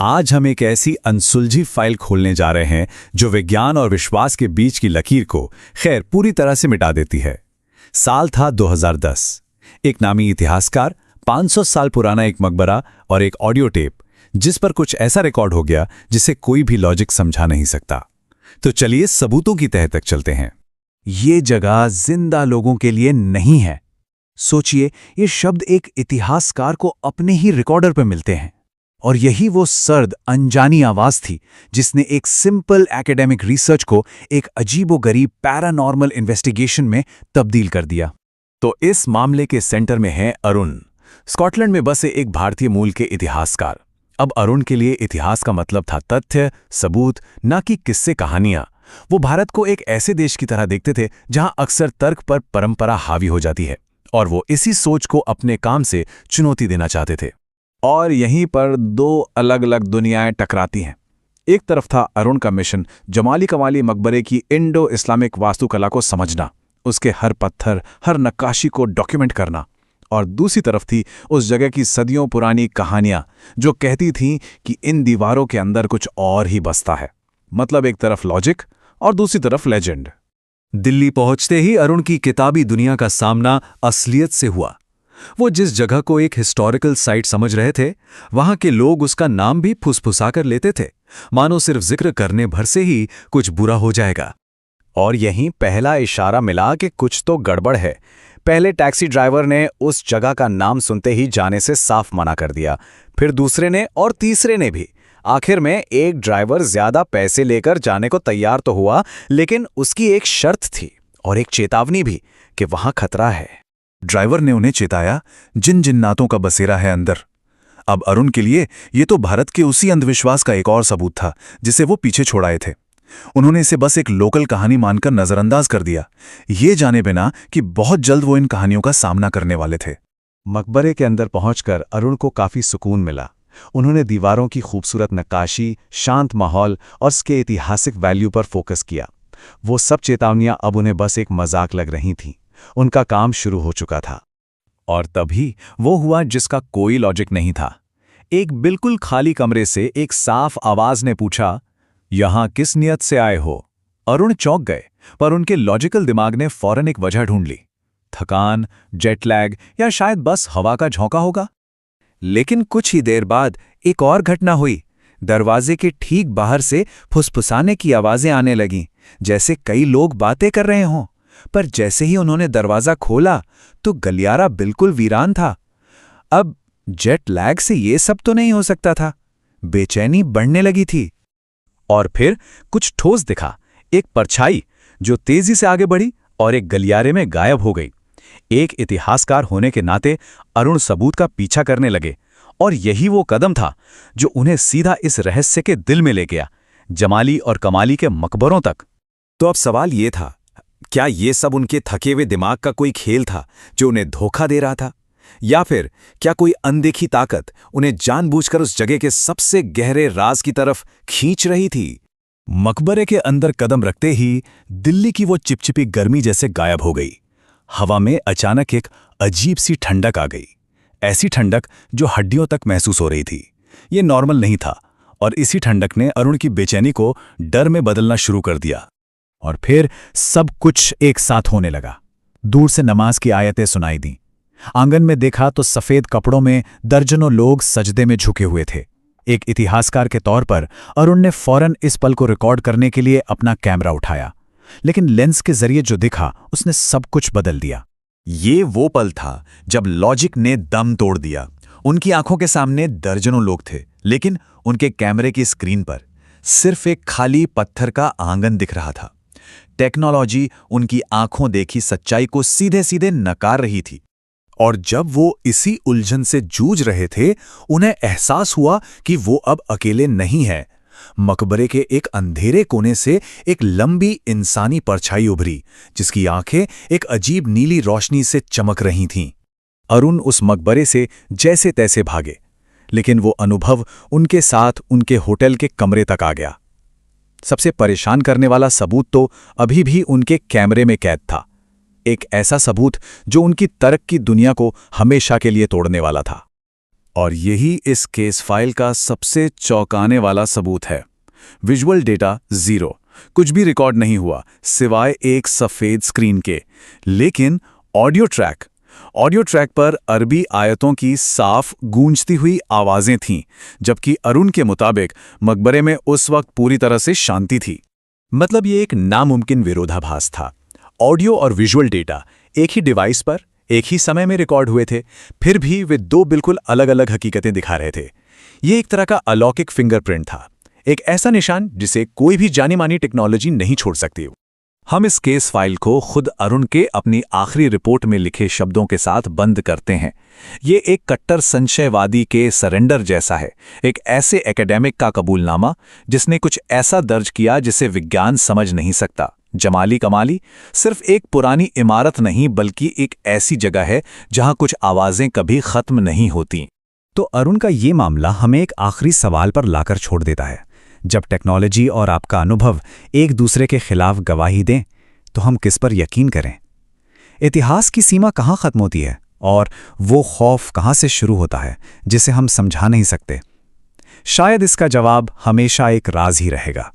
आज हम एक ऐसी अनसुलझी फाइल खोलने जा रहे हैं जो विज्ञान और विश्वास के बीच की लकीर को खैर पूरी तरह से मिटा देती है। साल था 2010। एक नामी इतिहासकार, 500 साल पुराना एक मकबरा और एक ऑडियो टेप, जिस पर कुछ ऐसा रिकॉर्ड हो गया जिसे कोई भी लॉजिक समझा नहीं सकता। तो चलिए सबूतों की तह तक चलते हैं। ये जगह जिंदा लोगों के लिए नहीं है। सोचिए, ये शब्द एक इतिहासकार को अपने ही रिकॉर्डर पर मिलते हैं, और यही वो सर्द अनजानी आवाज थी जिसने एक सिंपल एकेडमिक रिसर्च को एक अजीबोगरीब पैरानॉर्मल इन्वेस्टिगेशन में तब्दील कर दिया। तो इस मामले के सेंटर में है अरुण, स्कॉटलैंड में बसे एक भारतीय मूल के इतिहासकार। अब अरुण के लिए इतिहास का मतलब था तथ्य, सबूत, न कि किस्से कहानियां। वो भारत को एक ऐसे देश की तरह देखते थे जहां अक्सर तर्क पर परंपरा हावी हो जाती है, और वो इसी सोच को अपने काम से चुनौती देना चाहते थे। और यहीं पर दो अलग अलग दुनियाएं टकराती हैं। एक तरफ था अरुण का मिशन, जमाली कमाली मकबरे की इंडो इस्लामिक वास्तुकला को समझना, उसके हर पत्थर, हर नक्काशी को डॉक्यूमेंट करना। और दूसरी तरफ थी उस जगह की सदियों पुरानी कहानियां जो कहती थीं कि इन दीवारों के अंदर कुछ और ही बसता है। मतलब एक तरफ लॉजिक और दूसरी तरफ लेजेंड। दिल्ली पहुंचते ही अरुण की किताबी दुनिया का सामना असलियत से हुआ। वो जिस जगह को एक हिस्टोरिकल साइट समझ रहे थे, वहां के लोग उसका नाम भी फुसफुसाकर लेते थे, मानो सिर्फ जिक्र करने भर से ही कुछ बुरा हो जाएगा। और यहीं पहला इशारा मिला कि कुछ तो गड़बड़ है। पहले टैक्सी ड्राइवर ने उस जगह का नाम सुनते ही जाने से साफ मना कर दिया, फिर दूसरे ने और तीसरे ने भी। आखिर में एक ड्राइवर ज्यादा पैसे लेकर जाने को तैयार तो हुआ, लेकिन उसकी एक शर्त थी और एक चेतावनी भी कि वहां खतरा है। ड्राइवर ने उन्हें चेताया, जिन जिन्नातों का बसेरा है अंदर। अब अरुण के लिए ये तो भारत के उसी अंधविश्वास का एक और सबूत था जिसे वो पीछे छोड़ आए थे। उन्होंने इसे बस एक लोकल कहानी मानकर नजरअंदाज कर दिया, ये जाने बिना कि बहुत जल्द वो इन कहानियों का सामना करने वाले थे। मकबरे के अंदर पहुंचकर अरुण को काफी सुकून मिला। उन्होंने दीवारों की खूबसूरत नक्काशी, शांत माहौल और उसके ऐतिहासिक वैल्यू पर फोकस किया। वो सब चेतावनियां अब उन्हें बस एक मजाक लग रही थीं। उनका काम शुरू हो चुका था। और तभी वो हुआ जिसका कोई लॉजिक नहीं था। एक बिल्कुल खाली कमरे से एक साफ आवाज ने पूछा, यहां किस नियत से आए हो? अरुण चौंक गए, पर उनके लॉजिकल दिमाग ने फौरन एक वजह ढूंढ ली। थकान, जेट लैग, या शायद बस हवा का झोंका होगा। लेकिन कुछ ही देर बाद एक और घटना हुई। दरवाजे के ठीक बाहर से फुसफुसाने की आवाजें आने लगीं, जैसे कई लोग बातें कर रहे हों। पर जैसे ही उन्होंने दरवाजा खोला तो गलियारा बिल्कुल वीरान था। अब जेट लैग से ये सब तो नहीं हो सकता था। बेचैनी बढ़ने लगी थी। और फिर कुछ ठोस दिखा, एक परछाई जो तेजी से आगे बढ़ी और एक गलियारे में गायब हो गई। एक इतिहासकार होने के नाते अरुण सबूत का पीछा करने लगे, और यही वो कदम था जो उन्हें सीधा इस रहस्य के दिल में ले गया, जमाली और कमाली के मकबरों तक। तो अब सवाल ये था, क्या ये सब उनके थके हुए दिमाग का कोई खेल था जो उन्हें धोखा दे रहा था, या फिर क्या कोई अनदेखी ताकत उन्हें जानबूझकर उस जगह के सबसे गहरे राज की तरफ खींच रही थी? मकबरे के अंदर कदम रखते ही दिल्ली की वो चिपचिपी गर्मी जैसे गायब हो गई। हवा में अचानक एक अजीब सी ठंडक आ गई, ऐसी ठंडक जो हड्डियों तक महसूस हो रही थी। ये नॉर्मल नहीं था, और इसी ठंडक ने अरुण की बेचैनी को डर में बदलना शुरू कर दिया। और फिर सब कुछ एक साथ होने लगा। दूर से नमाज की आयतें सुनाई दी। आंगन में देखा तो सफेद कपड़ों में दर्जनों लोग सजदे में झुके हुए थे। एक इतिहासकार के तौर पर अरुण ने फौरन इस पल को रिकॉर्ड करने के लिए अपना कैमरा उठाया, लेकिन लेंस के जरिए जो दिखा उसने सब कुछ बदल दिया। ये वो पल था जब लॉजिक ने दम तोड़ दिया। उनकी आंखों के सामने दर्जनों लोग थे, लेकिन उनके कैमरे की स्क्रीन पर सिर्फ एक खाली पत्थर का आंगन दिख रहा था। टेक्नोलॉजी उनकी आंखों देखी सच्चाई को सीधे सीधे नकार रही थी। और जब वो इसी उलझन से जूझ रहे थे, उन्हें एहसास हुआ कि वो अब अकेले नहीं है। मकबरे के एक अंधेरे कोने से एक लंबी इंसानी परछाई उभरी, जिसकी आंखें एक अजीब नीली रोशनी से चमक रही थीं। अरुण उस मकबरे से जैसे तैसे भागे, लेकिन वो अनुभव उनके साथ उनके होटल के कमरे तक आ गया। सबसे परेशान करने वाला सबूत तो अभी भी उनके कैमरे में कैद था। एक ऐसा सबूत जो उनकी तर्क की दुनिया को हमेशा के लिए तोड़ने वाला था। और यही इस केस फाइल का सबसे चौंकाने वाला सबूत है। विजुअल डेटा 0, कुछ भी रिकॉर्ड नहीं हुआ सिवाय एक सफ़ेद स्क्रीन के। लेकिन ऑडियो ट्रैक पर अरबी आयतों की साफ गूंजती हुई आवाज़ें थीं, जबकि अरुण के मुताबिक मकबरे में उस वक्त पूरी तरह से शांति थी। मतलब ये एक नामुमकिन विरोधाभास था। ऑडियो और विजुअल डेटा एक ही डिवाइस पर एक ही समय में रिकॉर्ड हुए थे, फिर भी वे दो बिल्कुल अलग अलग हकीकतें दिखा रहे थे। ये एक तरह का अलौकिक फिंगरप्रिंट था, एक ऐसा निशान जिसे कोई भी जानी मानी टेक्नोलॉजी नहीं छोड़ सकती। हम इस केस फाइल को खुद अरुण के अपनी आखिरी रिपोर्ट में लिखे शब्दों के साथ बंद करते हैं। ये एक कट्टर संशयवादी के सरेंडर जैसा है, एक ऐसे एकेडमिक का कबूलनामा जिसने कुछ ऐसा दर्ज किया जिसे विज्ञान समझ नहीं सकता। जमाली कमाली सिर्फ एक पुरानी इमारत नहीं बल्कि एक ऐसी जगह है जहां कुछ आवाजें कभी खत्म नहीं होती। तो अरुण का ये मामला हमें एक आखिरी सवाल पर लाकर छोड़ देता है। जब टेक्नोलॉजी और आपका अनुभव एक दूसरे के खिलाफ गवाही दें, तो हम किस पर यकीन करें? इतिहास की सीमा कहाँ खत्म होती है और वो खौफ कहाँ से शुरू होता है जिसे हम समझा नहीं सकते? शायद इसका जवाब हमेशा एक राज ही रहेगा।